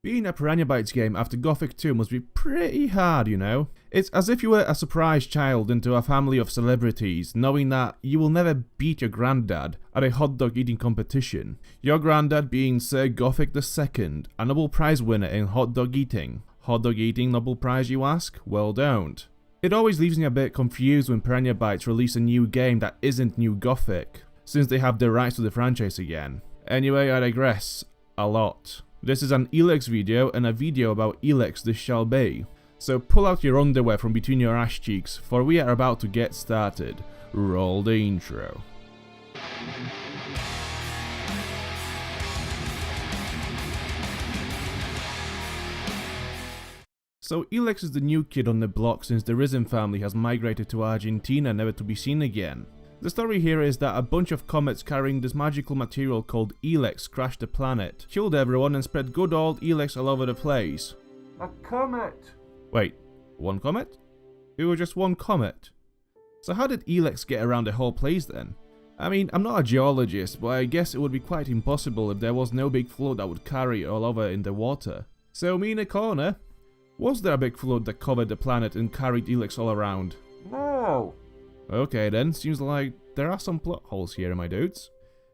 Being a Piranha Bytes game after Gothic 2 must be pretty hard, you know? It's as if you were a surprise child into a family of celebrities, knowing that you will never beat your granddad at a hot dog eating competition. Your granddad being Sir Gothic II, a Nobel Prize winner in hot dog eating. Hot dog eating Nobel Prize, you ask? Well, don't. It always leaves me a bit confused when Piranha Bytes release a new game that isn't New Gothic, since they have the rights to the franchise again. Anyway, I digress. A lot. This is an Elex video and a video about Elex this shall be. So pull out your underwear from between your ass cheeks, for we are about to get started. Roll the intro. So Elex is the new kid on the block since the Risen family has migrated to Argentina never to be seen again. The story here is that a bunch of comets carrying this magical material called Elex crashed the planet, killed everyone and spread good old Elex all over the place. A comet! Wait, one comet? It was just one comet. So how did Elex get around the whole place then? I mean, I'm not a geologist, but I guess it would be quite impossible if there was no big flood that would carry it all over in the water. So me in a corner. Was there a big flood that covered the planet and carried Elex all around? No! Okay then, seems like there are some plot holes here, my dudes.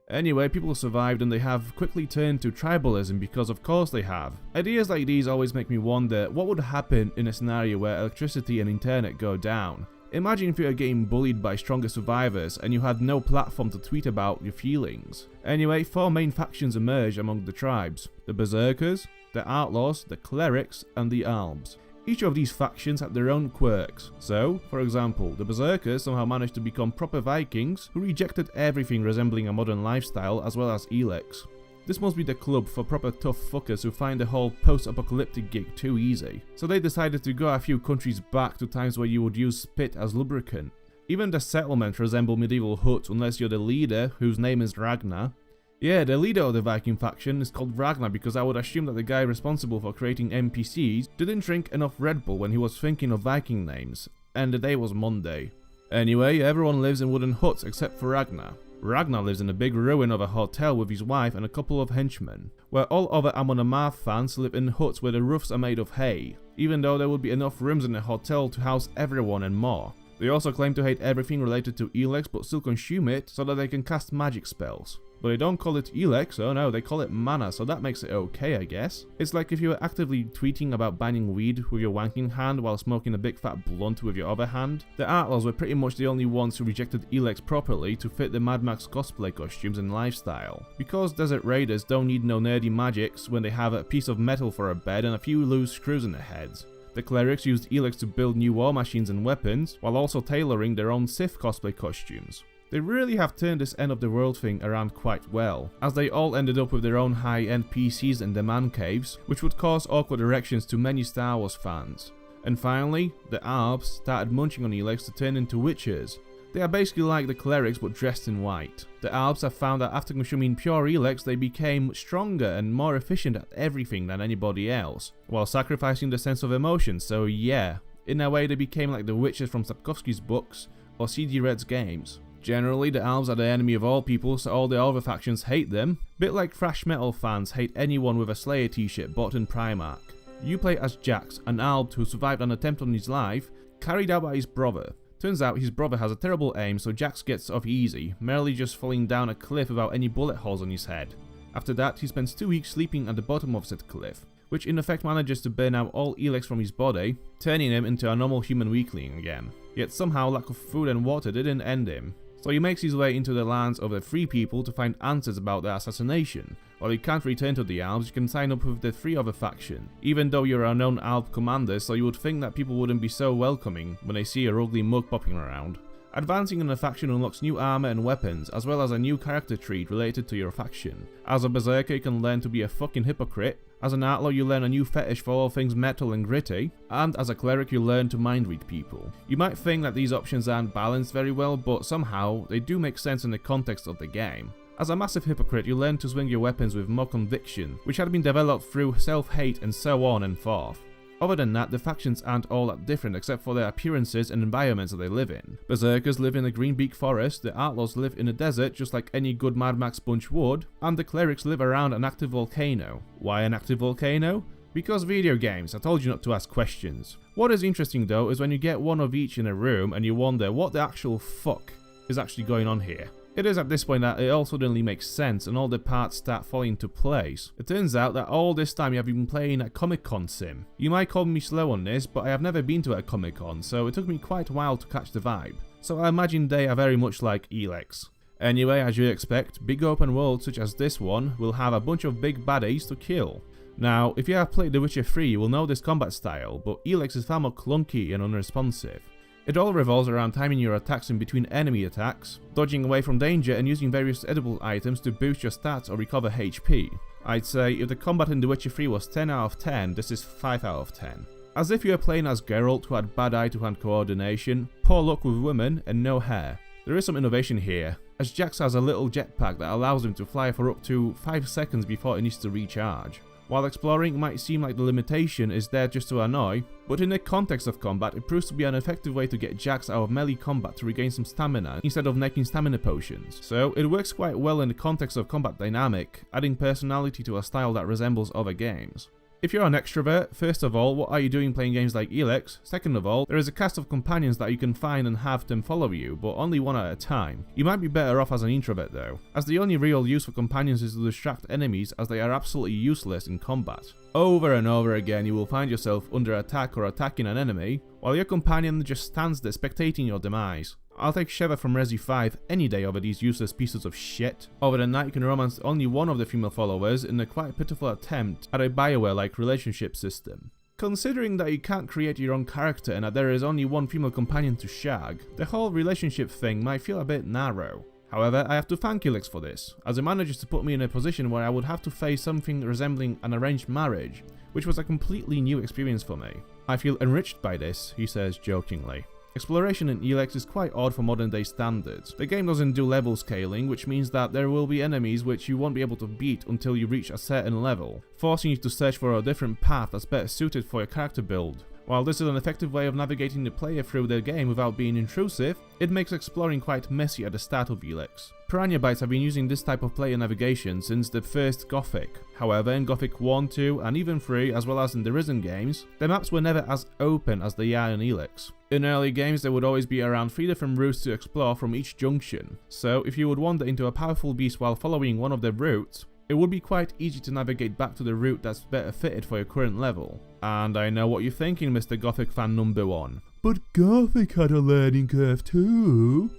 Anyway, people survived and they have quickly turned to tribalism because of course they have. Ideas like these always make me wonder what would happen in a scenario where electricity and internet go down. Imagine if you were getting bullied by stronger survivors and you had no platform to tweet about your feelings. Anyway, four main factions emerge among the tribes: the Berserkers, the Outlaws, the Clerics, and the Alps. Each of these factions had their own quirks. So, for example, the Berserkers somehow managed to become proper Vikings who rejected everything resembling a modern lifestyle as well as Elex. This must be the club for proper tough fuckers who find the whole post-apocalyptic gig too easy. So they decided to go a few countries back to times where you would use spit as lubricant. Even the settlements resemble medieval huts unless you're the leader, whose name is Ragnar. Yeah, the leader of the Viking faction is called Ragnar because I would assume that the guy responsible for creating NPCs didn't drink enough Red Bull when he was thinking of Viking names, and the day was Monday. Anyway, everyone lives in wooden huts except for Ragnar. Ragnar lives in a big ruin of a hotel with his wife and a couple of henchmen, where all other Amon Amarth fans live in huts where the roofs are made of hay, even though there would be enough rooms in the hotel to house everyone and more. They also claim to hate everything related to Elex but still consume it so that they can cast magic spells. But they don't call it Elex, oh no, they call it mana, so that makes it okay, I guess. It's like if you were actively tweeting about banning weed with your wanking hand while smoking a big fat blunt with your other hand. The Outlaws were pretty much the only ones who rejected Elex properly to fit the Mad Max cosplay costumes and lifestyle. Because Desert Raiders don't need no nerdy magics when they have a piece of metal for a bed and a few loose screws in their heads. The Clerics used Elex to build new war machines and weapons, while also tailoring their own Sith cosplay costumes. They really have turned this end of the world thing around quite well, as they all ended up with their own high-end PCs and demand caves, which would cause awkward erections to many Star Wars fans. And finally, the Alps started munching on Elex to turn into witches. They are basically like the Clerics but dressed in white. The Alps have found that after consuming pure Elex they became stronger and more efficient at everything than anybody else, while sacrificing the sense of emotion, so yeah, in a way they became like the witches from Sapkowski's books or CD Red's games. Generally, the Alps are the enemy of all people, so all the other factions hate them, bit like thrash metal fans hate anyone with a Slayer t-shirt bought in Primark. You play as Jax, an Alp who survived an attempt on his life, carried out by his brother. Turns out his brother has a terrible aim, so Jax gets off easy, merely just falling down a cliff without any bullet holes on his head. After that, he spends 2 weeks sleeping at the bottom of said cliff, which in effect manages to burn out all Elex from his body, turning him into a normal human weakling again. Yet somehow lack of food and water didn't end him. So he makes his way into the lands of the Free People to find answers about the assassination. While he can't return to the Alps, you can sign up with the 3 other faction, even though you're a known Alp commander, so you would think that people wouldn't be so welcoming when they see your ugly mug popping around. Advancing in the faction unlocks new armor and weapons, as well as a new character trait related to your faction. As a Berserker you can learn to be a fucking hypocrite, as an Outlaw you learn a new fetish for all things metal and gritty, and as a Cleric you learn to mind read people. You might think that these options aren't balanced very well, but somehow they do make sense in the context of the game. As a massive hypocrite you learn to swing your weapons with more conviction, which had been developed through self-hate and so on and forth. Other than that, the factions aren't all that different except for their appearances and environments that they live in. Berserkers live in a Greenbeak forest, the Outlaws live in a desert just like any good Mad Max bunch would, and the Clerics live around an active volcano. Why an active volcano? Because video games, I told you not to ask questions. What is interesting though is when you get one of each in a room and you wonder what the actual fuck is actually going on here. It is at this point that it all suddenly makes sense and all the parts start falling into place. It turns out that all this time you have been playing a Comic-Con sim. You might call me slow on this, but I have never been to a Comic-Con, so it took me quite a while to catch the vibe. So I imagine they are very much like Elex. Anyway, as you'd expect, big open worlds such as this one will have a bunch of big baddies to kill. Now, if you have played The Witcher 3, you will know this combat style, but Elex is far more clunky and unresponsive. It all revolves around timing your attacks in between enemy attacks, dodging away from danger and using various edible items to boost your stats or recover HP. I'd say if the combat in The Witcher 3 was 10 out of 10, this is 5 out of 10. As if you were playing as Geralt who had bad eye-to-hand coordination, poor luck with women, and no hair. There is some innovation here, as Jax has a little jetpack that allows him to fly for up to 5 seconds before he needs to recharge. While exploring, it might seem like the limitation is there just to annoy, but in the context of combat, it proves to be an effective way to get Jax out of melee combat to regain some stamina instead of necking stamina potions. So it works quite well in the context of combat dynamic, adding personality to a style that resembles other games. If you're an extrovert, first of all, what are you doing playing games like Elex? Second of all, there is a cast of companions that you can find and have them follow you, but only one at a time. You might be better off as an introvert though, as the only real use for companions is to distract enemies as they are absolutely useless in combat. Over and over again you will find yourself under attack or attacking an enemy, while your companion just stands there spectating your demise. I'll take Sheva from Resi 5 any day over these useless pieces of shit. Over the night you can romance only one of the female followers in a quite pitiful attempt at a BioWare-like relationship system. Considering that you can't create your own character and that there is only one female companion to shag, the whole relationship thing might feel a bit narrow. However, I have to thank Elex for this, as it manages to put me in a position where I would have to face something resembling an arranged marriage, which was a completely new experience for me. I feel enriched by this, he says jokingly. Exploration in Elex is quite odd for modern day standards. The game doesn't do level scaling, which means that there will be enemies which you won't be able to beat until you reach a certain level, forcing you to search for a different path that's better suited for your character build. While this is an effective way of navigating the player through the game without being intrusive, it makes exploring quite messy at the start of Elex. Piranha Bytes have been using this type of player navigation since the first Gothic. However, in Gothic 1, 2 and even 3, as well as in the Risen games, the maps were never as open as they are in Elex. In early games there would always be around 3 different routes to explore from each junction, so if you would wander into a powerful beast while following one of the routes, it would be quite easy to navigate back to the route that's better fitted for your current level. And I know what you're thinking, Mr. Gothic fan number 1. But Gothic had a learning curve too.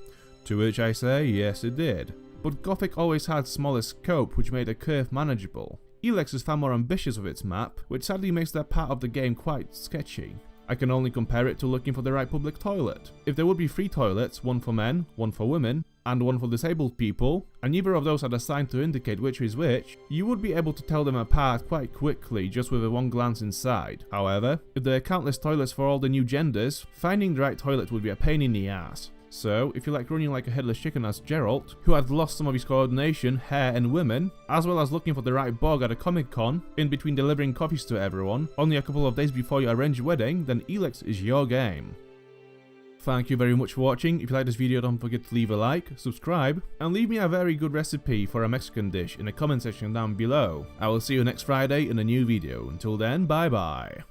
To which I say, yes it did. But Gothic always had smaller scope, which made the curve manageable. Elex is far more ambitious with its map, which sadly makes that part of the game quite sketchy. I can only compare it to looking for the right public toilet. If there would be 3 toilets, one for men, one for women, and one for disabled people, and neither of those had a sign to indicate which is which, you would be able to tell them apart quite quickly just with a one glance inside. However, if there are countless toilets for all the new genders, finding the right toilet would be a pain in the ass. So, if you like running like a headless chicken as Geralt, who had lost some of his coordination, hair and women, as well as looking for the right bog at a Comic-Con, in between delivering coffees to everyone, only a couple of days before your arranged wedding, then Elex is your game. Thank you very much for watching. If you like this video, don't forget to leave a like, subscribe, and leave me a very good recipe for a Mexican dish in the comment section down below. I will see you next Friday in a new video. Until then, bye bye.